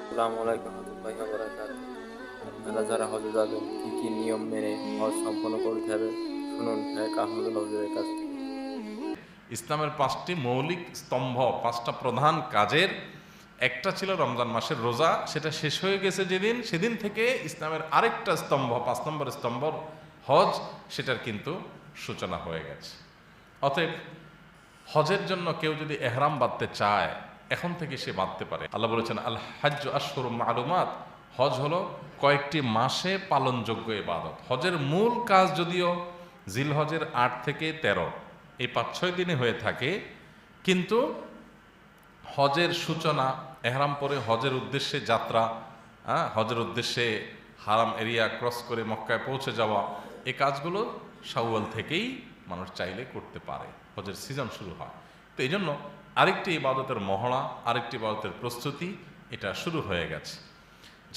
আসসালামু আলাইকুম রহমতুল্লাহি ওয়া বারাকাতুহু। আপনারা যারা হজে যাবেন কি কি নিয়ম মেনে হজ সম্পন্ন করতে হবে শুনুন শেখ আহমদুল্লাহ হুজুরের কাছ থেকে। ইসলামের পাঁচটি মৌলিক স্তম্ভ, পাঁচটা প্রধান কাজের একটা ছিল রমজান মাসের রোজা। সেটা শেষ হয়ে গেছে যেদিন, সেদিন থেকে ইসলামের আরেকটা স্তম্ভ, 5 নম্বর স্তম্ভ হজ, সেটার কিন্তু সূচনা হয়ে গেছে। অতএব হজের জন্য কেউ যদি এহরাম বাঁধতে চায়, এখন থেকে সে বাঁধতে পারে। আল্লাহ বলেছেন আল হাজ্জু আশহুরুম মালুমাত, হজ হলো কয়েকটি মাসে পালনযোগ্য ইবাদত। হজের মূল কাজ যদিও জিলহজের 8 থেকে 13 এই 5-6 দিনে হয়ে থাকে, কিন্তু হজের সূচনা, এহরাম পরে হজের উদ্দেশ্যে যাত্রা, হজের উদ্দেশ্যে হারাম এরিয়া ক্রস করে মক্কায় পৌঁছে যাওয়া, এই কাজগুলো শাওয়াল থেকেই মানুষ চাইলে করতে পারে। হজের সিজন শুরু হয়, তো এই জন্য আরেকটি ইবাদতের মহড়া, আরেকটি ইবাদতের প্রস্তুতি এটা শুরু হয়ে গেছে।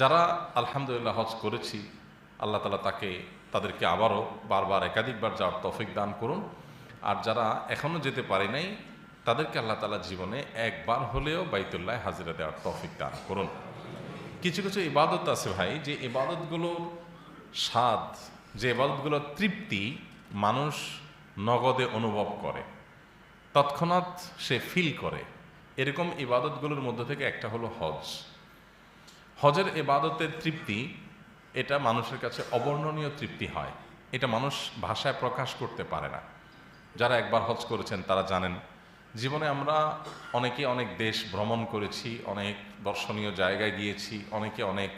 যারা আলহামদুলিল্লাহ হজ করেছি, আল্লাহ তাআলা তাদেরকে আবারও বারবার একাধিকবার যাওয়ার তৌফিক দান করুন। আর যারা এখনও যেতে পারে নাই, তাদেরকে আল্লাহ তাআলা জীবনে একবার হলেও বাইতুল্লাহ হাজিরা দেওয়ার তৌফিক দান করুন। কিছু কিছু ইবাদত আছে ভাই, যে ইবাদতগুলোর স্বাদ, যে ইবাদতগুলোর তৃপ্তি মানুষ নগদে অনুভব করে, তৎক্ষণাৎ সে ফিল করে। এরকম ইবাদতগুলোর মধ্যে থেকে একটা হলো হজ। হজের ইবাদতের তৃপ্তি, এটা মানুষের কাছে অবর্ণনীয় তৃপ্তি হয়। এটা মানুষ ভাষায় প্রকাশ করতে পারে না। যারা একবার হজ করেছেন তারা জানেন, জীবনে আমরা অনেকে অনেক দেশ ভ্রমণ করেছি, অনেক দর্শনীয় জায়গায় গিয়েছি, অনেকে অনেক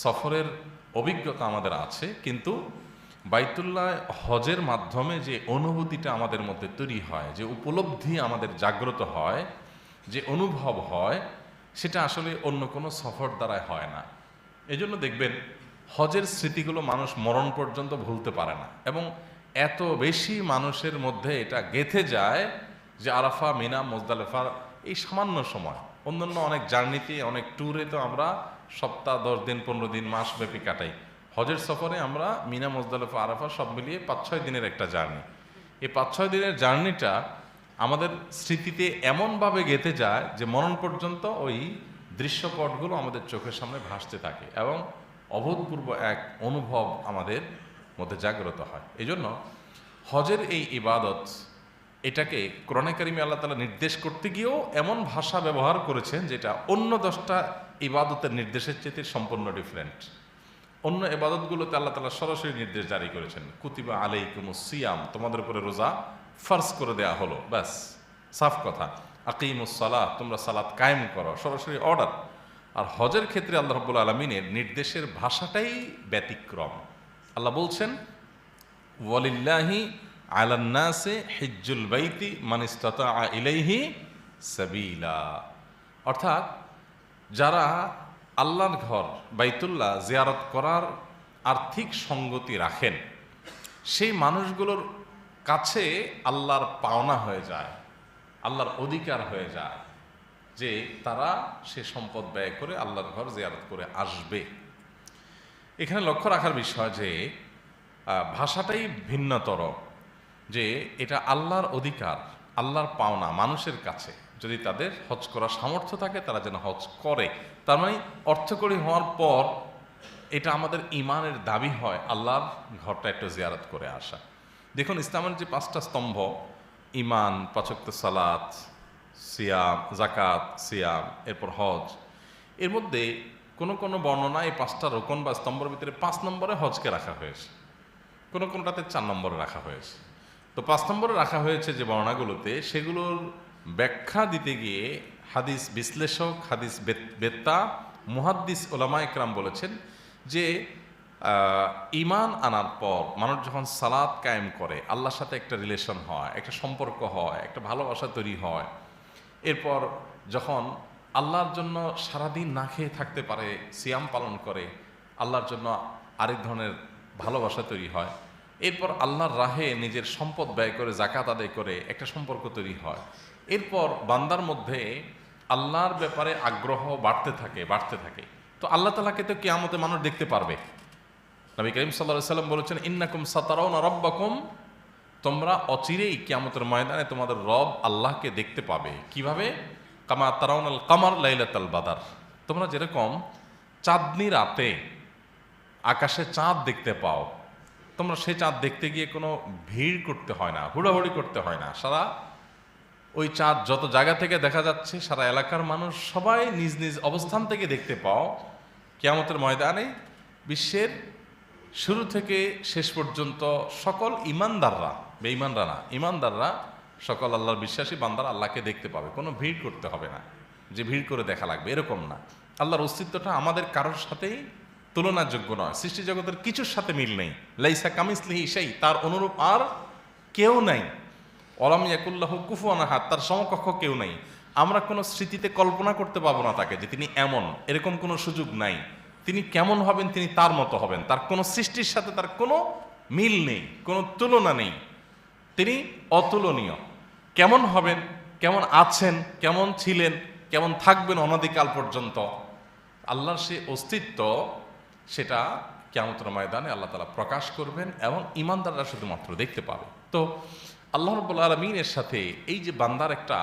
সফরের অভিজ্ঞতা আমাদের আছে, কিন্তু বাইতুল্লাহ হজের মাধ্যমে যে অনুভূতিটা আমাদের মধ্যে তৈরি হয়, যে উপলব্ধি আমাদের জাগ্রত হয়, যে অনুভব হয়, সেটা আসলে অন্য কোনো সফর দ্বারাই হয় না। এজন্য দেখবেন হজের স্মৃতিগুলো মানুষ মরণ পর্যন্ত ভুলতে পারে না, এবং এত বেশি মানুষের মধ্যে এটা গেঁথে যায় যে আরাফা, মিনা, মুজদালেফার এই সামান্য সময়, অন্যান্য অনেক জার্নিতে, অনেক ট্যুরে তো আমরা সপ্তাহ, 10 দিন, 15 দিন, মাস ব্যাপী কাটাই। হজের সফরে আমরা মিনা, মুজদালেফা, আরাফা সব মিলিয়ে 5-6 দিনের একটা জার্নি। এই 5-6 দিনের জার্নিটা আমাদের স্মৃতিতে এমনভাবে গেঁথে যায় যে মরণ পর্যন্ত ওই দৃশ্যপটগুলো আমাদের চোখের সামনে ভাসতে থাকে, এবং অভূতপূর্ব এক অনুভব আমাদের মধ্যে জাগ্রত হয়। এই জন্য হজের এই ইবাদত, এটাকে কোরআনে কারিমে আল্লাহ তাআলা নির্দেশ করতে গিয়েও এমন ভাষা ব্যবহার করেছেন যেটা অন্য 10টা ইবাদতের নির্দেশের চেয়ে সম্পূর্ণ ডিফারেন্ট। অন্য ইবাদতগুলোতে আল্লাহ তাআলা সরাসরি নির্দেশ জারি করেছেন, কুতিবা আলাইকুমুস সিয়াম, তোমাদের উপরে রোজা ফার্জ করে দেয়া হলো, ব্যাস, সাফ কথা। আকিমুস সালাহ, তোমরা সালাত কায়েম করো, সরাসরি অর্ডার। আর হজের ক্ষেত্রে আল্লাহ রাব্বুল আলামিনের নির্দেশের ভাষাটাই ব্যতিক্রম। আল্লাহ বলছেন ওয়ালিল্লাহি আলান নাসি হিজ্জুল বাইতি মান ইসতাতাআ ইলাইহি সাবিলা, অর্থাৎ যারা আল্লাহর ঘর বাইতুল্লাহ জিয়ারত করার আর্থিক সঙ্গতি রাখেন, সেই মানুষগুলোর কাছে আল্লাহর পাওনা হয়ে যায়, আল্লাহর অধিকার হয়ে যায় যে তারা সে সম্পদ ব্যয় করে আল্লাহর ঘর জিয়ারত করে আসবে। এখানে লক্ষ্য রাখার বিষয় যে ভাষাটাই ভিন্নতর, যে এটা আল্লাহর অধিকার, আল্লাহর পাওনা মানুষের কাছে। যদি তাদের হজ করার সামর্থ্য থাকে তারা যেন হজ করে। তার মানে অর্থকরী হওয়ার পর এটা আমাদের ইমানের দাবি হয় আল্লাহর ঘরটা একটু জিয়ারত করে আসা। দেখুন, ইসলামের যে 5টা স্তম্ভ, ইমান, 5 ওয়াক্ত সালাত, সিয়াম, জাকাত, সিয়াম, এরপর হজ, এর মধ্যে কোনো কোনো বর্ণনা এই 5টা রোকন বা স্তম্ভের ভিতরে 5 নম্বরে হজকে রাখা হয়েছে, কোনো কোনোটাতে 4 নম্বরে রাখা হয়েছে। তো 5 নম্বরে রাখা হয়েছে যে বর্ণনাগুলোতে, সেগুলোর ব্যাখ্যা দিতে গিয়ে হাদিস বিশ্লেষক, হাদিস বেত্তা, মুহাদ্দিস ওলামা ইকরাম বলেছেন যে ঈমান আনার পর মানুষ যখন সালাত কায়েম করে, আল্লাহর সাথে একটা রিলেশন হয়, একটা সম্পর্ক হয়, একটা ভালোবাসা তৈরি হয়, এরপর যখন আল্লাহর জন্য সারাদিন না খেয়ে থাকতে পারে, সিয়াম পালন করে, আল্লাহর জন্য আরেক ধরনের ভালোবাসা তৈরি হয়, এরপর আল্লাহর রাহে নিজের সম্পদ ব্যয় করে জাকাত আদায় করে একটা সম্পর্ক তৈরি হয়, এরপর বান্দার মধ্যে আল্লাহর ব্যাপারে আগ্রহ বাড়তে থাকে বাড়তে থাকে। তো আল্লাহ তাআলাকে তো কিয়ামতে মানুষ দেখতে পারবে। নবী করিম সাল্লাল্লাহু আলাইহি সাল্লাম বলেছেন, ইন্নাকুম সাতারাউনা রাব্বাকুম, তোমরা অচিরেই কিয়ামতের ময়দানে তোমাদের রব আল্লাহকে দেখতে পাবে। কিভাবে? কামা তারাউনাল কামার লাইলাতাল বাদার, তোমরা যেরকম চাঁদনি রাতে আকাশে চাঁদ দেখতে পাও, তোমরা সেই চাঁদ দেখতে গিয়ে কোনো ভিড় করতে হয় না, হুড়াহুড়ি করতে হয় না। সারা ওই চাঁদ যত জায়গা থেকে দেখা যাচ্ছে, সারা এলাকার মানুষ সবাই নিজ নিজ অবস্থান থেকে দেখতে পাও। কিয়ামতের ময়দানে বিশ্বের শুরু থেকে শেষ পর্যন্ত সকল ইমানদাররা, বেঈমানরা না, ইমানদাররা সকল আল্লাহর বিশ্বাসী বান্দারা আল্লাহকে দেখতে পাবে। কোনো ভিড় করতে হবে না যে ভিড় করে দেখা লাগবে, এরকম না। আল্লাহর অস্তিত্বটা আমাদের কারোর সাথেই তুলনাযোগ্য নয়। সৃষ্টি জগতের কিছুর সাথে মিল নেই। লাইসা কামিসলিহি সেই, তার অনুরূপ আর কেউ নাই। অলাম ইয়াকুল্লাহু কুফুয়ান আহাদ, তার সমকক্ষ কেউ নাই। আমরা কোনো স্মৃতিতে কল্পনা করতে পারবো না তাকে যে তিনি এমন, এরকম কোনো সুযোগ নাই। তিনি কেমন হবেন, তিনি তার মতো হবেন। তার কোনো সৃষ্টির সাথে তার কোনো মিল নেই, কোনো তুলনা নেই। তিনি অতুলনীয়। কেমন হবেন, কেমন আছেন, কেমন ছিলেন, কেমন থাকবেন অনাদিকাল পর্যন্ত, আল্লাহর সে অস্তিত্ব, সেটা কিয়ামতের ময়দানে আল্লাহ তাআলা প্রকাশ করবেন এবং ঈমানদাররা শুধুমাত্র দেখতে পাবে। তো আল্লাহ রাব্বুল আলামিনের সাথে এই যে বান্দার একটা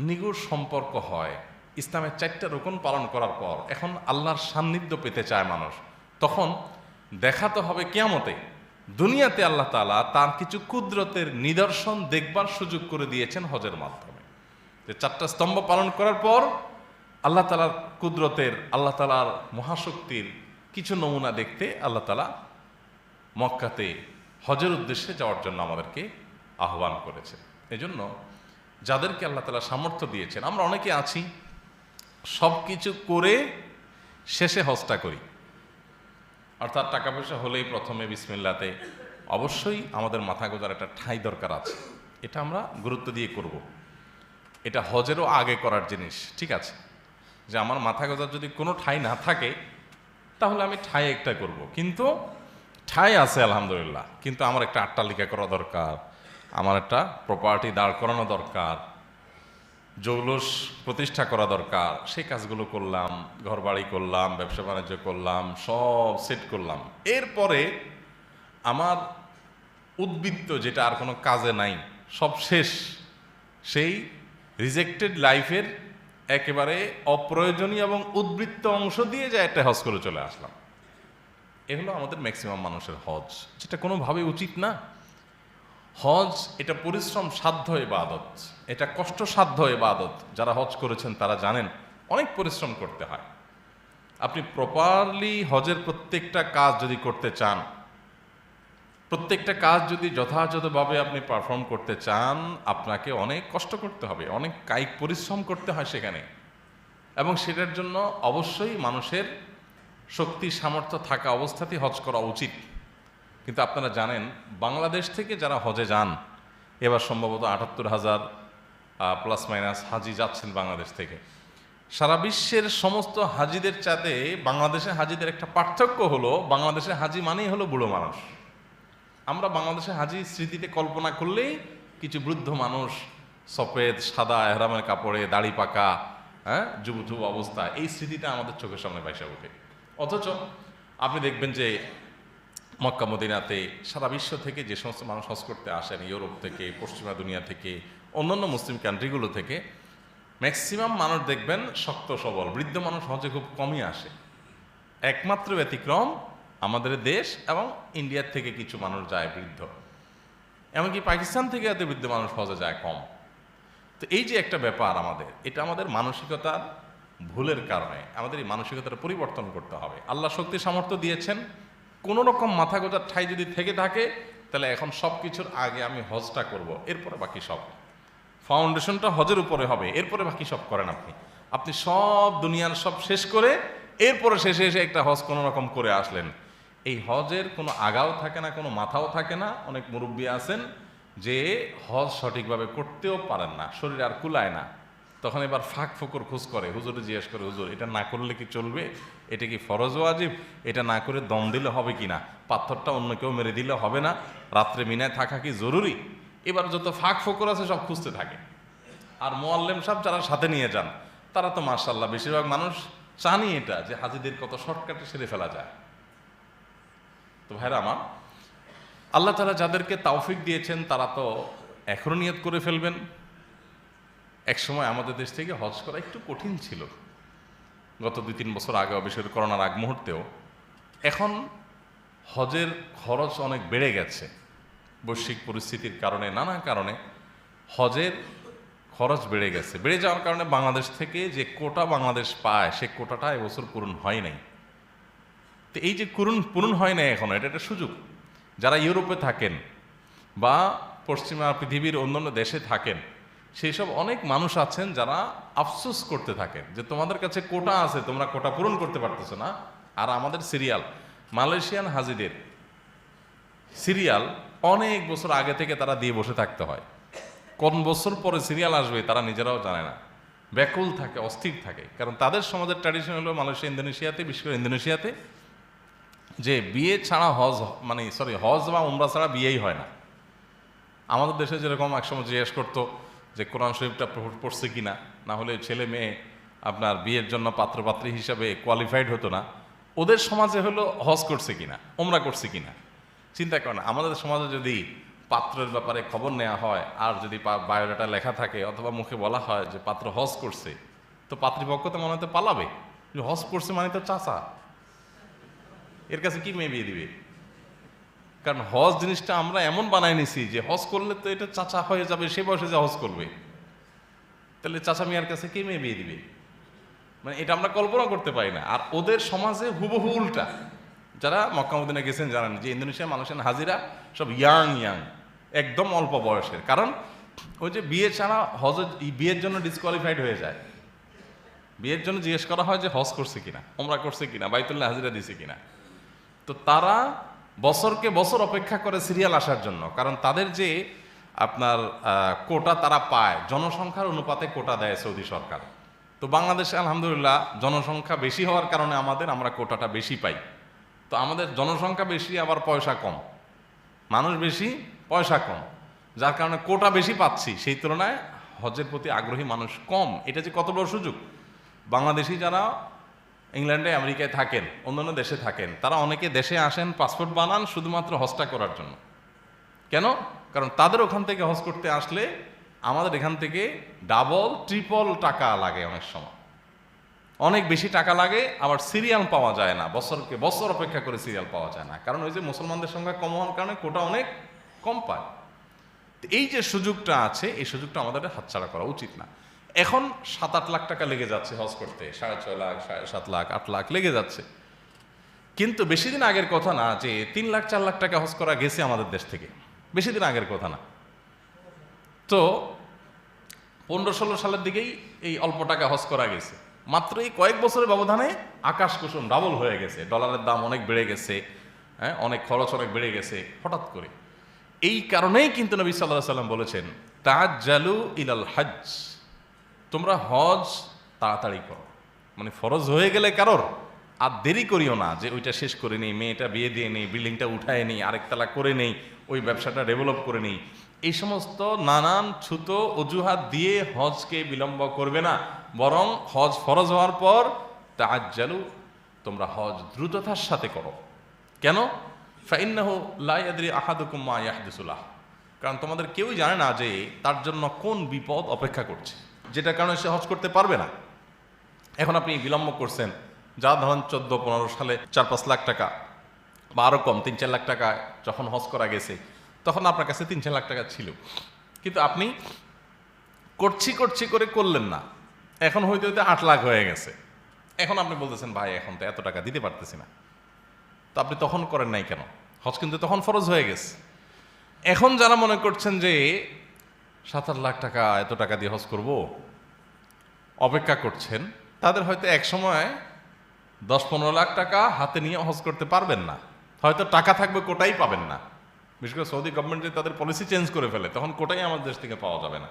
নিগুড় সম্পর্ক হয়, ইসলামের 4টা রুকন পালন করার পর এখন আল্লাহর সান্নিধ্য পেতে চায় মানুষ, তখন দেখাতে হবে কিয়ামতে। দুনিয়াতে আল্লাহ তাআলা তার কিছু কুদরতের নিদর্শন দেখবার সুযোগ করে দিয়েছেন হজের মাধ্যমে। যে 4টা স্তম্ভ পালন করার পর আল্লাহ তাআলার কুদরতের, আল্লাহ তাআলার মহাশক্তির কিছু নমুনা দেখতে আল্লাহ তাআলা মক্কাতে হজের উদ্দেশ্যে যাওয়ার জন্য আমাদেরকে আহ্বান করেছে। এজন্য যাদেরকে আল্লাহ তাআলা সামর্থ্য দিয়েছেন, আমরা অনেকে আছি সব কিছু করে শেষে হজটা করি, অর্থাৎ টাকা পয়সা হলেই প্রথমে বিসমিল্লাতে। অবশ্যই আমাদের মাথা গোজার একটা ঠাঁই দরকার আছে, এটা আমরা গুরুত্ব দিয়ে করব। এটা হজেরও আগে করার জিনিস, ঠিক আছে? যে আমার মাথা গোজার যদি কোনো ঠাঁই না থাকে তাহলে আমি ঠাঁই একটা করব, কিন্তু ঠাঁই আছে আলহামদুলিল্লাহ, কিন্তু আমার একটা আট্টালিকা করা দরকার, আমার একটা প্রপার্টি দাঁড় করানো দরকার, জৌলস প্রতিষ্ঠা করা দরকার। সেই কাজগুলো করলাম, ঘর বাড়ি করলাম, ব্যবসা বাণিজ্য করলাম, সব সেট করলাম। এরপরে আমার উদ্বৃত্ত যেটা আর কোনো কাজে নাই, সব শেষ, সেই রিজেক্টেড লাইফের একেবারে অপ্রয়োজনীয় এবং উদ্বৃত্ত অংশ দিয়ে যায় একটা হজ করে চলে আসলাম। এ হলো আমাদের ম্যাক্সিমাম মানুষের হজ, যেটা কোনোভাবেই উচিত না। হজ এটা পরিশ্রম সাধ্য ইবাদত, এটা কষ্টসাধ্য ইবাদত। যারা হজ করেছেন তারা জানেন অনেক পরিশ্রম করতে হয়। আপনি প্রপারলি হজের প্রত্যেকটা কাজ যদি করতে চান, প্রত্যেকটা কাজ যদি যথাযথভাবে আপনি পারফর্ম করতে চান, আপনাকে অনেক কষ্ট করতে হবে, অনেক কায়িক পরিশ্রম করতে হয় সেখানে, এবং সেটার জন্য অবশ্যই মানুষের শক্তি সামর্থ্য থাকা অবস্থাতেই হজ করা উচিত। কিন্তু আপনারা জানেন বাংলাদেশ থেকে যারা হজে যান, এবার সম্ভবত ৭৮,০০০ প্লাস মাইনাস হাজি যাচ্ছেন বাংলাদেশ থেকে। সারা বিশ্বের সমস্ত হাজিদের চাইতে বাংলাদেশের হাজিদের একটা পার্থক্য হলো, বাংলাদেশের হাজি মানেই হলো বুড়ো মানুষ। আমরা বাংলাদেশের হাজি স্মৃতিতে কল্পনা করলেই কিছু বৃদ্ধ মানুষ, সফেদ সাদা এহরামের কাপড়ে, দাড়ি পাকা, হ্যাঁ, যুবযুব অবস্থা, এই স্মৃতিটা আমাদের চোখের সামনে ভাইসা ওঠে। অথচ আপনি দেখবেন যে মক্কা মদিনাতে সারা বিশ্ব থেকে যে সমস্ত মানুষ হজ করতে আসেন, ইউরোপ থেকে, পশ্চিমা দুনিয়া থেকে, অন্যান্য মুসলিম কান্ট্রিগুলো থেকে, ম্যাক্সিমাম মানুষ দেখবেন শক্ত সবল, বৃদ্ধ মানুষ হজে খুব কমই আসে। একমাত্র ব্যতিক্রম আমাদের দেশ এবং ইন্ডিয়ার থেকে কিছু মানুষ যায় বৃদ্ধ, এমনকি পাকিস্তান থেকে এত বৃদ্ধ মানুষ হজে যায় কম। তো এই যে একটা ব্যাপার আমাদের, এটা আমাদের মানসিকতার ভুলের কারণে। আমাদের এই মানসিকতার পরিবর্তন করতে হবে। আল্লাহ শক্তি সামর্থ্য দিয়েছেন, কোনো রকম মাথা গোজার ঠাই যদি থেকে থাকে, তাহলে এখন সব কিছুর আগে আমি হজটা করব, এরপরে বাকি সব। ফাউন্ডেশনটা হজের উপরে হবে, এরপরে বাকি সব করেন আপনি। আপনি সব দুনিয়ার সব শেষ করে এরপরে শেষে এসে একটা হজ কোনো রকম করে আসলেন। এই হজের কোনো আগাও থাকে না, কোনো মাথাও থাকে না। অনেক মুরব্বী আছেন যে হজ সঠিকভাবে করতেও পারেন না, শরীর আর কুলায় না, তখন এবার ফাঁক ফোকর খোঁজ করে, হুজুরে জিজ্ঞেস করে, হুজুর এটা না করলে কি চলবে? এটা কি ফরজ ওয়াজিব? এটা না করে দম দিলে হবে কি না? পাথরটা অন্য কেউ মেরে দিলে হবে না? রাত্রে মিনায় থাকা কি জরুরি? এবার যত ফাঁক ফোকর আছে সব খুঁজতে থাকে। আর মোয়াল্লেম সাহেব যারা সাথে নিয়ে যান, তারা তো মাশাআল্লাহ বেশিরভাগ মানুষ চানি এটা যে হাজিদের কত শর্টকাটে সেরে ফেলা যায়। তো ভাইরা আমার, আল্লাহ তাআলা যাদেরকে তৌফিক দিয়েছেন তারা তো এখনো নিয়ত করে ফেলবেন। এক সময় আমাদের দেশ থেকে হজ করা একটু কঠিন ছিল, গত 2-3 বছর আগেও, বিশেষ করে করোনার আগ মুহূর্তেও। এখন হজের খরচ অনেক বেড়ে গেছে বৈশ্বিক পরিস্থিতির কারণে, নানা কারণে হজের খরচ বেড়ে গেছে। বেড়ে যাওয়ার কারণে বাংলাদেশ থেকে যে কোটা বাংলাদেশ পায়, সে কোটাটা এবছর পূরণ হয় নাই। তো এই যে পূরণ হয় নাই এখন, এটা একটা সুযোগ। যারা ইউরোপে থাকেন বা পশ্চিমা পৃথিবীর অন্যান্য দেশে থাকেন, সেই সব অনেক মানুষ আছেন যারা আফসোস করতে থাকেন যে তোমাদের কাছে কোটা আছে, তোমরা কোটা পূরণ করতে পারতেছো না। আর আমাদের সিরিয়াল, মালয়েশিয়ান হাজিদের সিরিয়াল অনেক বছর আগে থেকে তারা দিয়ে বসে থাকতে হয়। কোন বছর পরে সিরিয়াল আসবে তারা নিজেরাও জানে না, ব্যাকুল থাকে, অস্থির থাকে। কারণ তাদের সমাজের ট্র্যাডিশন হলো মালয়েশিয়া, ইন্দোনেশিয়াতে, বিশেষ করে ইন্দোনেশিয়াতে, যে বিয়ে ছাড়া হজ, হজ বা উমরা ছাড়া বিয়েই হয় না। আমাদের দেশে যেরকম একসময় জিজ্ঞেস করতো যে কোরআন শরীফটা পড়ছে কিনা, না হলে ছেলে মেয়ে আপনার বিয়ের জন্য পাত্রপাত্রী হিসাবে কোয়ালিফাইড হতো না, ওদের সমাজে হলো হজ করছে কিনা, উমরা করছে কিনা। চিন্তা করেন, আমাদের সমাজে যদি পাত্রের ব্যাপারে খবর নেওয়া হয় আর যদি বায়োডাটা লেখা থাকে অথবা মুখে বলা হয় যে পাত্র হজ করছে, তো পাত্রীপক্ষ তো মনে হতে পালাবে যে হজ করছে মানে তো চাচা, এর কাছে কি মেয়ে বিয়ে দিবে। কারণ হজ জিনিসটা আমরা এমন বানাই নিছি যে হজ করলে তো এটা চাচা হয়ে যাবে, সে বয়সে যে হজ করবে, তাহলে চাচা মিয়ার কাছে কে মেয়ে বিয়ে দিবে, মানে এটা আমরা কল্পনা করতে পারি না। আর ওদের সমাজে হুবহু উল্টা। যারা মক্কা মদিনা গেছেন জানেন যে ইন্দোনেশিয়া মানুষের হাজিরা সব ইয়াং, একদম অল্প বয়সের। কারণ ওই যে বিয়ে ছাড়া হজ, বিয়ের জন্য ডিসকোয়ালিফাইড হয়ে যায়। বিয়ের জন্য জিজ্ঞেস করা হয় যে হজ করছে কিনা, উমরা করছে কিনা, বাইতুল্লাহ হাজিরা দিছে কিনা। তো তারা বছরকে বছর অপেক্ষা করে সিরিয়াল আসার জন্য। কারণ তাদের যে আপনার কোটা তারা পায়, জনসংখ্যার অনুপাতে কোটা দেয় সৌদি সরকার। তো বাংলাদেশে আলহামদুলিল্লাহ জনসংখ্যা বেশি হওয়ার কারণে আমরা কোটাটা বেশি পাই। তো আমাদের জনসংখ্যা বেশি, আবার পয়সা কম, মানুষ বেশি, পয়সা কম, যার কারণে কোটা বেশি পাচ্ছি, সেই তুলনায় হজের প্রতি আগ্রহী মানুষ কম। এটা যে কত বড় সুযোগ। বাংলাদেশি যারা ইংল্যান্ডে, আমেরিকায় থাকেন, অন্যান্য দেশে থাকেন, তারা অনেকে দেশে আসেন, পাসপোর্ট বানান শুধুমাত্র হজটা করার জন্য। কেন? কারণ তাদের ওখান থেকে হজ করতে আসলে আমাদের এখান থেকে ডাবল ট্রিপল টাকা লাগে, অনেক সময় অনেক বেশি টাকা লাগে। আবার সিরিয়াল পাওয়া যায় না, বছরকে বছর অপেক্ষা করে সিরিয়াল পাওয়া যায় না। কারণ ওই যে মুসলমানদের সংখ্যা কম হওয়ার কারণে কোটা অনেক কম পায়। এই যে সুযোগটা আছে, এই সুযোগটা আমাদের হাতছাড়া করা উচিত না। এখন 7-8 লাখ টাকা লেগে যাচ্ছে হজ করতে, 6.5 লাখ, 7.5 লাখ, 8 লাখ লেগে যাচ্ছে। কিন্তু বেশি দিন আগের কথা না যে 3 লাখ 4 লাখ টাকা হজ করা গেছে আমাদের দেশ থেকে, বেশি দিন আগের কথা না। তো 15-16 সালের দিকেই এই অল্প টাকা হজ করা গেছে। মাত্র এই কয়েক বছরের ব্যবধানে আকাশ কুসুম ডাবল হয়ে গেছে, ডলারের দাম অনেক বেড়ে গেছে, হ্যাঁ, অনেক খরচ অনেক বেড়ে গেছে হঠাৎ করে। এই কারণেই কিন্তু নবী সাল্লাল্লাহু আলাইহি ওয়াসাল্লাম বলেছেন, তাআজ্জালু ইলাল হজ, তোমরা হজ তাড়াতাড়ি করো। মানে ফরজ হয়ে গেলে কারোর আর দেরি করিও না যে ওইটা শেষ করে নেই, মেয়েটা বিয়ে দিয়ে নেই, বিল্ডিংটা উঠায় নেই, আরেকতলা করে নেই, ওই ব্যবসাটা ডেভেলপ করে নেই। এই সমস্ত নানান ছুত অজুহাত দিয়ে হজকে বিলম্ব করবে না, বরং হজ ফরজ হওয়ার পর তাআজ্জালু, তোমরা হজ দ্রুততার সাথে করো। কেন? ফাইন্নাহু লা ইয়াদরি আহাদুকুম মা ইয়াহদিসু লাহ, কারণ তোমাদের কেউই জানে না যে তার জন্য কোন বিপদ অপেক্ষা করছে, যেটার কারণে সে হজ করতে পারবে না। এখন আপনি বিলম্ব করছেন, যা ধরেন 14-15 সালে 4-5 লাখ টাকা বা আরও কম 3-4 লাখ টাকা যখন হজ করা গেছে, তখন আপনার কাছে 3-4 লাখ টাকা ছিল, কিন্তু আপনি করছি করে করলেন না। এখন হইতে 8 লাখ হয়ে গেছে। এখন আপনি বলতেছেন ভাই এখন তো এত টাকা দিতে পারতেছি না। তো আপনি তখন করেন নাই কেন? হজ কিন্তু তখন ফরজ হয়ে গেছে। এখন যারা মনে করছেন যে 7-8 লাখ টাকা, এত টাকা দিয়ে হজ করব, অপেক্ষা করছেন, তাদের হয়তো এক সময় 10-15 লাখ টাকা হাতে নিয়ে হজ করতে পারবেন না। হয়তো টাকা থাকবে, কোটাই পাবেন না। বিশেষ করে সৌদি গভর্নমেন্ট যে তাদের পলিসি চেঞ্জ করে ফেলে, তখন কোটাই আমাদের দেশ থেকে পাওয়া যাবে না,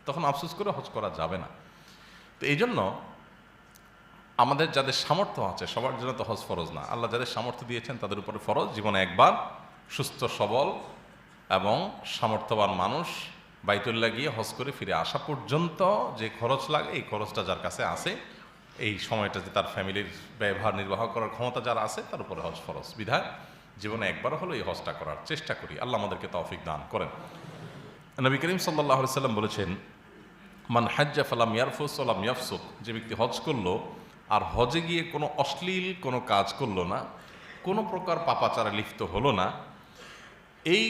তখন আফসোস করে হজ করা যাবে না। তো এই জন্য আমাদের যাদের সামর্থ্য আছে, সবার জন্য তো হজ ফরজ না, আল্লাহ যাদের সামর্থ্য দিয়েছেন তাদের উপরে ফরজ। জীবনে একবার সুস্থ সবল এবং সামর্থ্যবান মানুষ বাইতুল্লাহ গিয়ে হজ করে ফিরে আসা পর্যন্ত যে খরচ লাগে, এই খরচটা যার কাছে আছে, এই সময়টাতে তার ফ্যামিলির ব্যয়ভার নির্বাহ করার ক্ষমতা যারা আছে, তার উপরে হজ ফরজ। বিধায় জীবনে একবার হলো এই হজটা করার চেষ্টা করি। আল্লাহ আমাদেরকে তৌফিক দান করেন। নবী করিম সাল্লাল্লাহু আলাইহি সাল্লাম বলেছেন, মান হাজ্জা ফালাম ইয়ারফুস ওয়ালাম ইয়াফসুক, যে ব্যক্তি হজ করলো আর হজে গিয়ে কোনো অশ্লীল কোনো কাজ করলো না, কোনো প্রকার পাপাচারে লিপ্ত হলো না, এই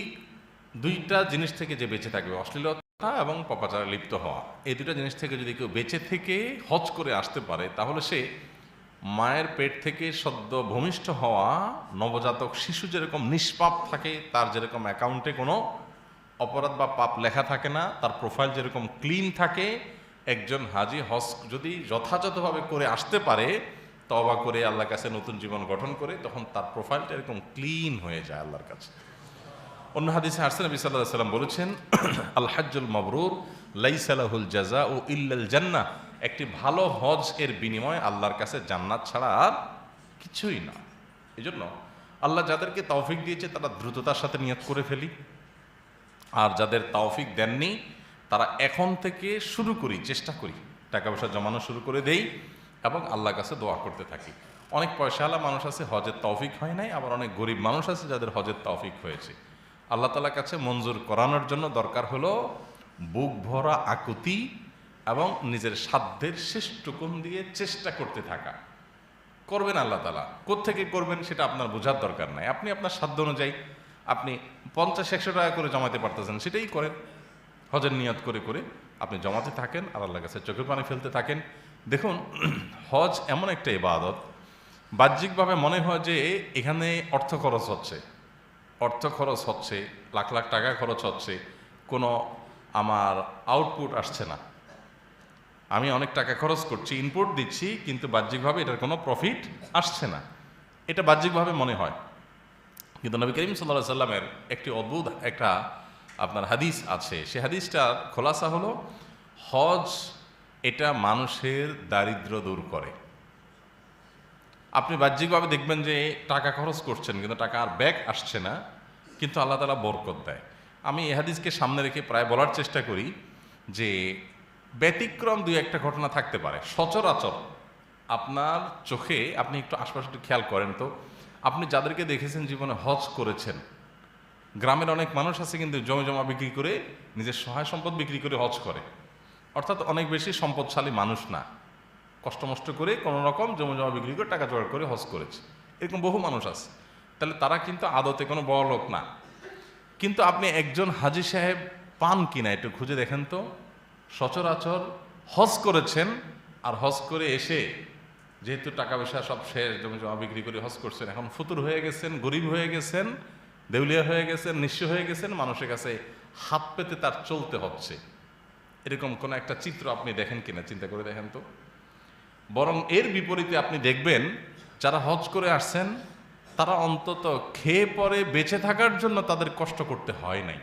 দুইটা জিনিস থেকে যে বেঁচে থাকবে, অশ্লীলতা এবং পাপাচারে লিপ্ত হওয়া, এই দুইটা জিনিস থেকে যদি কেউ বেঁচে থেকে হজ করে আসতে পারে, তাহলে সে মায়ের পেট থেকে সদ্য ভূমিষ্ঠ হওয়া নবজাতক শিশু যেরকম নিষ্পাপ থাকে, তার যেরকম অ্যাকাউন্টে কোনো অপরাধ বা পাপ লেখা থাকে না, তার প্রোফাইল যেরকম ক্লিন থাকে, একজন হাজি হজ যদি যথাযথভাবে করে আসতে পারে, তওবা করে আল্লাহর কাছে নতুন জীবন গঠন করে, তখন তার প্রোফাইলটা এরকম ক্লিন হয়ে যায় আল্লাহর কাছে। অন্য হাদিসে আসছে নবী সাল্লাল্লাহু আলাইহি ওয়াসাল্লাম বলেছেন, আল হাজ্জুল মাবরুর লাইসা লাহুল জাযাউ ইল্লাল জান্নাহ, একটি ভালো হজ এর বিনিময় আল্লাহর কাছে জান্নাত ছাড়া আর কিছুই না। এই জন্য আল্লাহ যাদেরকে তৌফিক দিয়েছে তারা দ্রুততার সাথে নিয়ত করে ফেলি, আর যাদের তৌফিক দেননি তারা এখন থেকে শুরু করি, চেষ্টা করি, টাকা পয়সা জমানো শুরু করে দেই এবং আল্লাহর কাছে দোয়া করতে থাকি। অনেক পয়সাওয়ালা মানুষ আছে হজের তৌফিক হয় নাই, আবার অনেক গরিব মানুষ আছে যাদের হজের তৌফিক হয়েছে। আল্লাহ তাআলার কাছে মঞ্জুর করানোর জন্য দরকার হলো বুক ভরা আকুতি এবং নিজের সাধ্যের শেষটুকুন দিয়ে চেষ্টা করতে থাকা। করবেন আল্লাহ তাআলা, কোত্থেকে করবেন সেটা আপনার বোঝার দরকার নাই। আপনি আপনার সাধ্য অনুযায়ী আপনি 50-100 টাকা করে জমাতে পারতেছেন, সেটাই করেন। হজের নিয়ত করে করে আপনি জমাতে থাকেন আর আল্লাহর কাছে চোখের পানি ফেলতে থাকেন। দেখুন, হজ এমন একটা ইবাদত, বাহ্যিকভাবে মনে হয় যে এখানে অর্থ খরচ হচ্ছে, লাখ লাখ টাকা খরচ হচ্ছে, কোনো আমার আউটপুট আসছে না, আমি অনেক টাকা খরচ করছি, ইনপুট দিচ্ছি, কিন্তু বাহ্যিকভাবে এটার কোনো প্রফিট আসছে না, এটা বাহ্যিকভাবে মনে হয়। কিন্তু নবী করিম সাল্লাল্লাহু আলাইহি সাল্লামের একটি অদ্ভুত একটা আপনার হাদিস আছে, সে হাদিসটার খোলাসা হলো, হজ এটা মানুষের দারিদ্র্য দূর করে। আপনি বাহ্যিকভাবে দেখবেন যে টাকা খরচ করছেন কিন্তু টাকা আর ব্যাক আসছে না, কিন্তু আল্লাহ তাআলা বরকত দেয়। আমি এই হাদিসকে সামনে রেখে প্রায় বলার চেষ্টা করি যে ব্যতিক্রম দুই একটা ঘটনা থাকতে পারে, সচরাচর আপনার চোখে আপনি একটু আশপাশে একটু খেয়াল করেন তো, আপনি যাদেরকে দেখেছেন জীবনে হজ করেছেন, গ্রামের অনেক মানুষ আছে কিন্তু জমি জমা বিক্রি করে, নিজের সহায় সম্পদ বিক্রি করে হজ করে, অর্থাৎ অনেক বেশি সম্পদশালী মানুষ না, কষ্টমষ্ট করে কোনো রকম জমি জমা বিক্রি করে টাকা জোগাড় করে হজ করেছে, এরকম বহু মানুষ আছে। তাহলে তারা কিন্তু আদতে কোনো বড় লোক না। কিন্তু আপনি একজন হাজী সাহেব পান কিনা একটু খুঁজে দেখেন তো, সচরাচর হজ করেছেন, আর হজ করে এসে যেহেতু টাকা পয়সা সব শেষ, জমি জমা বিক্রি করে হজ করছেন, এখন ফুতুর হয়ে গেছেন, গরিব হয়ে গেছেন, দেউলিয়া হয়ে গেছেন, নিঃস্ব হয়ে গেছেন, মানুষের কাছে হাত পেতে তার চলতে হচ্ছে, এরকম কোনো একটা চিত্র আপনি দেখেন কিনা চিন্তা করে দেখেন তো। বরং এর বিপরীতে আপনি দেখবেন যারা হজ করে আসছেন তারা অন্তত খেয়ে পরে বেঁচে থাকার জন্য তাদের কষ্ট করতে হয় নাই।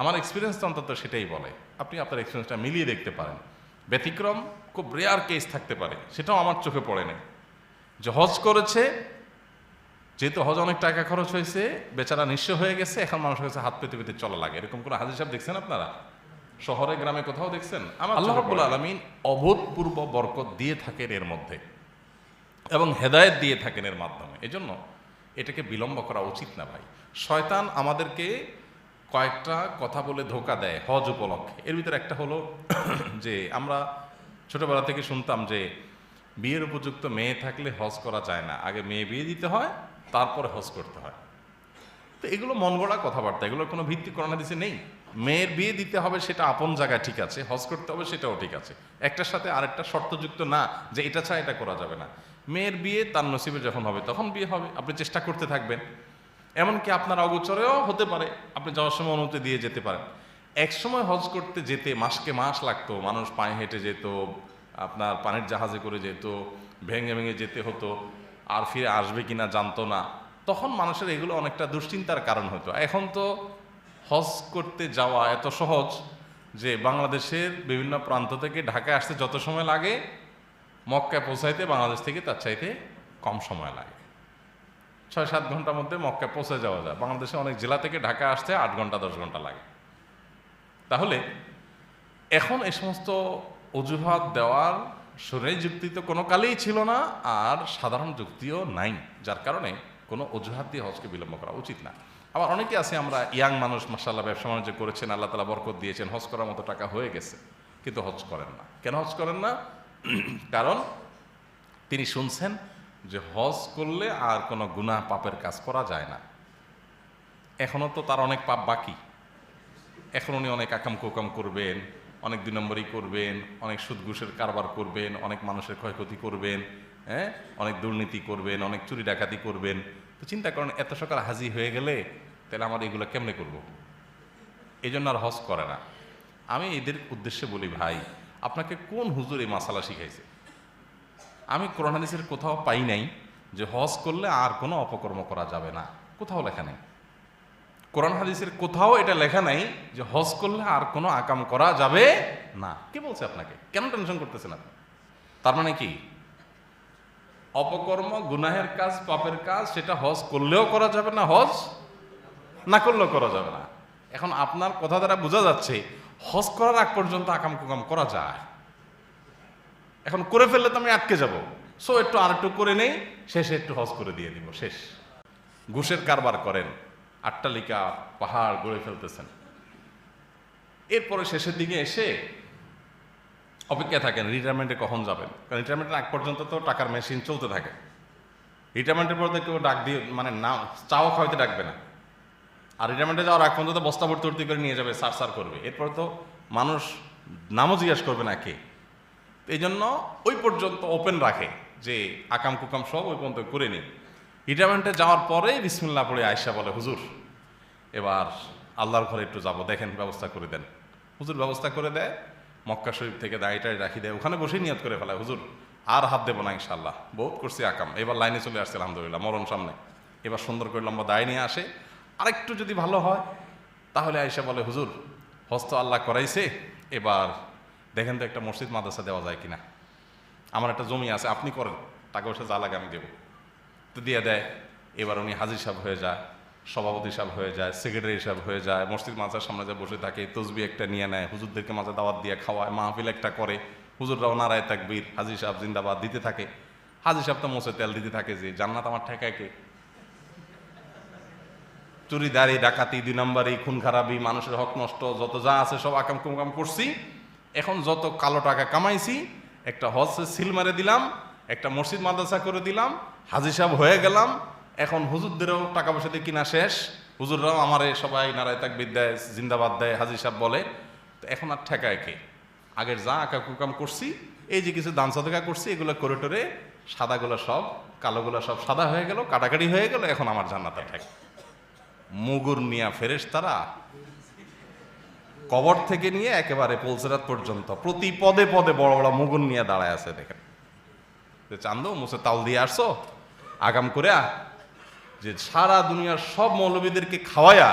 আমার এক্সপিরিয়েন্স অন্তত সেটাই বলে। আপনি আপনার এক্সপিরিয়েন্সটা মিলিয়ে দেখতে পারেন। ব্যতিক্রম খুব রেয়ার কেস থাকতে পারে, সেটাও আমার চোখে পড়ে নাই, যে হজ করেছে, যেহেতু হজ অনেক টাকা খরচ হয়েছে, বেচারা নিঃস্ব হয়ে গেছে, এখন মানুষের কাছে হাত পেতে পেতে চলা লাগে, এরকম কোনো হাজী সাহেব দেখছেন আপনারা? শহরে গ্রামে কোথাও দেখছেন? আল্লাহ রাব্বুল আলামিন অভূতপূর্ব বরকত দিয়ে থাকেন এর মধ্যে এবং হেদায়েত দিয়ে থাকেন এর মাধ্যমে। এজন্য এটাকে বিলম্ব করা উচিত না ভাই। শয়তান আমাদেরকে কয়েকটা কথা বলে ধোঁকা দেয় হজ উপলক্ষে। এর ভিতরে একটা হলো যে আমরা ছোটবেলা থেকে শুনতাম যে বিয়ের উপযুক্ত মেয়ে থাকলে হজ করা যায় না, আগে মেয়ে বিয়ে দিতে হয়, তারপরে হজ করতে হয়। তো এগুলো মন গড়া কথাবার্তা, এগুলোর কোনো ভিত্তি কোরআন হাদিসে নেই। মেয়ের বিয়ে দিতে হবে সেটা আপন জায়গায় ঠিক আছে, হজ করতে হবে সেটাও ঠিক আছে, একটার সাথে আরেকটা শর্তযুক্ত না যে এটা ছাড়া এটা করা যাবে না। মেয়ের বিয়ে তার নসিবে যখন হবে তখন বিয়ে হবে, আপনি চেষ্টা করতে থাকবেন। এমনকি আপনার অগোচরেও হতে পারে, আপনি যাওয়ার সময় অনুমতি দিয়ে যেতে পারেন। এক সময় হজ করতে যেতে মাসকে মাস লাগতো, মানুষ পায়ে হেঁটে যেত, আপনার পানির জাহাজে করে যেত, ভেঙে ভেঙে যেতে হতো, আর ফিরে আসবে কিনা জানতো না, তখন মানুষের এগুলো অনেকটা দুশ্চিন্তার কারণ হতো। এখন তো হজ করতে যাওয়া এত সহজ যে বাংলাদেশের বিভিন্ন প্রান্ত থেকে ঢাকায় আসতে যত সময় লাগে, মক্কায় পৌঁছাইতে বাংলাদেশ থেকে তার চাইতে কম সময় লাগে। 6-7 ঘন্টার মধ্যে মক্কায় পৌঁছে যাওয়া যায়। বাংলাদেশে অনেক জেলা থেকে ঢাকা আসতে 8 ঘন্টা 10 ঘন্টা লাগে। তাহলে এখন এই সমস্ত অজুহাত দেওয়ার শরীরে যুক্তি তো কোনো কালেই ছিল না, আর সাধারণ যুক্তিও নাই, যার কারণে কোনো অজুহাত দিয়ে হজকে বিলম্ব করা উচিত না। আবার অনেকে আছে, আমরা ইয়াং মানুষ, মাশাআল্লাহ ব্যবসা বাণিজ্য করেছেন, আল্লাহ তাআলা বরকত দিয়েছেন, হজ করার মতো টাকা হয়ে গেছে, কিন্তু হজ করেন না। কেন হজ করেন না? কারণ তিনি শুনছেন যে হজ করলে আর কোনো গুনাহ পাপের কাজ করা যায় না। এখনো তো তার অনেক পাপ বাকি, এখন উনি অনেক আকাম কোকাম করবেন, অনেক 2 নম্বরই করবেন, অনেক সুদ ঘুষের কারবার করবেন, অনেক মানুষের ক্ষয়ক্ষতি করবেন, হ্যাঁ, অনেক দুর্নীতি করবেন, অনেক চুরি ডাকাতি করবেন। তো চিন্তা করেন এত সকাল হাজি হয়ে গেলে তাহলে আমার এগুলো কেমনে করব? এই জন্য আর হজ করে না। আমি এদের উদ্দেশ্যে বলি, ভাই আপনাকে কোন হুজুর এই মাসালা শিখাইছে? আমি কোরআন হাদিসের কোথাও পাই নাই যে হজ করলে আর কোনো অপকর্ম করা যাবে না, কোথাও লেখা নেই। কোরআন হাদিসের কোথাও এটা লেখা নাই যে হজ করলে আর কোনো আকাম করা যাবে না। কে বলছে আপনাকে? কেন টেনশন করতেছেন আপনি? তার মানে কি অপকর্ম, গুনাহের কাজ, পাপের কাজ সেটা হজ করলেও করা যাবে না, হজ না করলেও করা যাবে না। এখন আপনার কথা দ্বারা বোঝা যাচ্ছে হজ করার আগ পর্যন্ত আকাম কুকাম করা যায়। এখন করে ফেললে তো আমি আটকে যাব, সো একটু আর একটু করে নেই, শেষে একটু হজ করে দিয়ে দিব, শেষ। ঘুষের কারবার করেন, আট্টালিকা পাহাড় গড়ে ফেলতেছেন, এরপরে শেষের দিকে এসে অপেক্ষা থাকেন রিটায়ারমেন্টে কখন যাবেন। কারণ রিটায়ারমেন্টের আগ পর্যন্ত তো টাকার মেশিন চলতে থাকে। রিটায়ারমেন্টের পর তো কেউ ডাক দিয়ে মানে না চাও খাওয়াতে ডাকবে না। আর রিটায়ারমেন্টে যাওয়ার আগ পর্যন্ত বস্তা ভর্তি করে নিয়ে যাবে, সার করবে। এরপর তো মানুষ নামও জিজ্ঞাসা করবে না কে। এই জন্য ওই পর্যন্ত ওপেন রাখে যে আকাম কুকাম সব ওই পর্যন্ত করে নিই। রিটায়ারমেন্টে যাওয়ার পরে বিসমিল্লাহ পড়ে আয়েশা বলে, হুজুর এবার আল্লাহর ঘরে একটু যাব, দেখেন ব্যবস্থা করে দেন। হুজুর ব্যবস্থা করে দেয়, মক্কা শরীফ থেকে দাড়িটাই রাখি দেয়, ওখানে বসেই নিয়ত করে ফেলায়, হুজুর আর হাত দেবো না ইনশাল্লাহ, বহুত করছি আকাম, এবার লাইনে চলে আসছে আলহামদুলিল্লাহ, মরণ সামনে, এবার সুন্দর করে লম্বা দায় নিয়ে আসে। আরেকটু যদি ভালো হয় তাহলে আয়েশা বলে, হুজুর হস্ত আল্লাহ করাইছে, এবার দেখেন তো একটা মসজিদ মাদ্রাসা দেওয়া যায় কিনা, আমার একটা জমি আছে, আপনি করেন, টাকা পয়সা যা লাগে আমি দেবো। তো দিয়ে দেয়। এবার উনি হাজির সাহেব হয়ে যায়, সভাপতি সাহেব হয়ে যায়, সেক্রেটারি সাহেব হয়ে যায়, মসজিদ মাদ্রাসার সামনে যা বসে থাকে, তসবি একটা নিয়ে নেয়, হুজুরদেরকে মাঝে দাওয়াত দিয়ে খাওয়ায়, মাহফিল একটা করে, হুজুররাও নারায় তাকবীর, হাজির সাহেব জিন্দাবাদ দিতে থাকে। হাজির সাহেব তো মোছে তেল দিতে থাকে যে জান্নাত আমার ঠেকায় কে? চুরি দাঁড়ি ডাকাতি, 2 নম্বরই, খুন খারাপি, মানুষের হক নষ্ট, যত যা আছে সব আকাম কুকাম করছি। এখন যত কালো টাকা কামাইছি একটা হজ সিল মারে দিলাম, একটা মসজিদ মাদ্রাসা করে দিলাম, হাজির সাহেব হয়ে গেলাম। এখন হুজুরদেরও টাকা পয়সা দিয়ে কিনা শেষ, হুজুররাও আমারে সবাই নারায় তাকবীর দেয়, জিন্দাবাদ দেয়, হাজির সাহেব বলে। তো এখন আর ঠেকায় কে? আগের যা আঁকা কুকাম করছি, এই যে কিছু দান সদকা করছি, এগুলো করে টোরে সাদাগুলো সব কালোগুলো সব সাদা হয়ে গেল, কাটাকাটি হয়ে গেল, এখন আমার জান্নাতে ঠেকে। মুগুর নিয়া ফেরেশতারা কবর থেকে নিয়ে একেবারে পুলসিরাত পর্যন্ত প্রতি পদে পদে বড় বড় মুগুর নিয়ে দাঁড়ায় আছে। দেখেন চান্দো মুছে তাল দিয়ে আসছো আগাম করে, যে সারা দুনিয়ার সব মৌলবীদেরকে খাওয়ায়া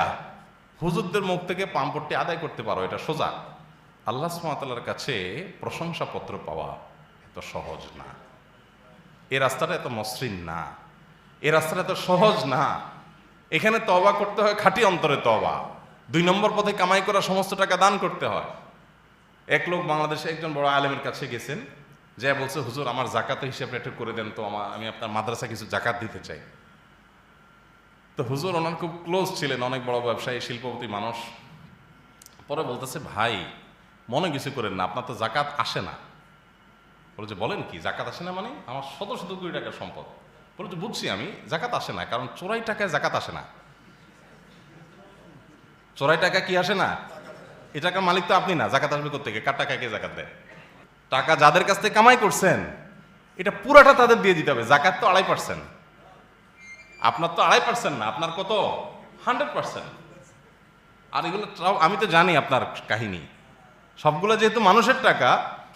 হুজুরদের মুখ থেকে পাম্পট্টি আদায় করতে পারো, এটা সোজা। আল্লাহ সুবহানাহু ওয়া তাআলার কাছে প্রশংসাপত্র পাওয়া এত সহজ না, এ রাস্তাটা এত মসৃণ না, এ রাস্তাটা এত সহজ না। এখানে তওবা করতে হয়, খাঁটি অন্তরে তওবা। 2 নম্বর পথে কামাই করা সমস্ত টাকা দান করতে হয়। এক লোক বাংলাদেশে একজন বড় আলেমের কাছে গেছেন, যে বলছে, হুজুর আমার জাকাতের হিসাবটা একটু করে দেন তো, আমি আপনার মাদ্রাসা কিছু জাকাত দিতে চাই। তো হুজুর ওনার খুব ক্লোজ ছিলেন, অনেক বড় ব্যবসায়ী, শিল্পপতি মানুষ। পরে বলতেছে, ভাই মনে কিছু করেন না, আপনার তো জাকাত আসে না। বলে যে বলেন কি জাকাত আসে না? মানে আমার শত শত কোটি টাকার সম্পদ। বলে যে বুঝছি আমি, জাকাত আসে না, কারণ চোরাই টাকায় জাকাত আসে না। চোরাই টাকা কি আসে না? এ টাকার মালিক তো আপনি না, জাকাত আসবে কোত্থেকে? কার টাকায় কে জাকাত দেয়? টাকা যাদের কাছ থেকে কামাই করছেন এটা পুরাটা তাদের দিয়ে দিতে হবে। জাকাত তো 2.5%, আপনার তো 2.5% না, আপনার কত? 100%। আর এগুলো আমি তো জানি আপনার কাহিনী, সবগুলো যেহেতু মানুষের টাকা,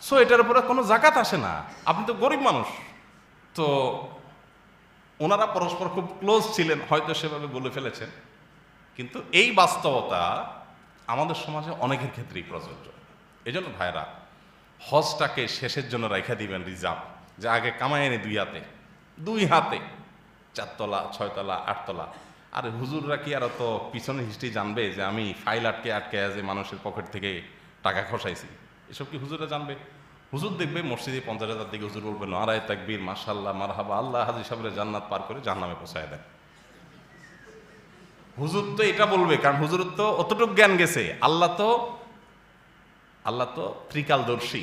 সো এটার উপরে কোনো জাকাত আসে না। আপনি তো গরিব মানুষ। তো ওনারা পরস্পর খুব ক্লোজ ছিলেন, হয়তো সেভাবে বলে ফেলেছেন, কিন্তু এই বাস্তবতা আমাদের সমাজে অনেকের ক্ষেত্রেই প্রযোজ্য। এই জন্য ভাইরা হজটাকে শেষের জন্য রেখে দিবেন রিজার্ভ, যে আগে কামাই এনে 2 হাতে 4 তলা 6 তলা 8 তলা। আর হুজুররা কি আর তো পিছনে হিস্ট্রি জানবে যে আমি ফাইল আটকে যে মানুষের পকেট থেকে টাকা খসাইছি? এসব কি হুজুররা জানবে? হুজুর দেখবে মসজিদে 50,000 দিকে হুজুর বলবে নারায়ে তাকবীর, মাশাআল্লাহ, মারহাবা, আল্লাহ হাজী সাহেবের জান্নাত পার করে জাহান্নামে পৌঁছায় দেয়। হুজুর তো এটা বলবে, কারণ হুজুর তো অতটুকু জ্ঞান গেছে। আল্লাহ তো ত্রিকালদর্শী।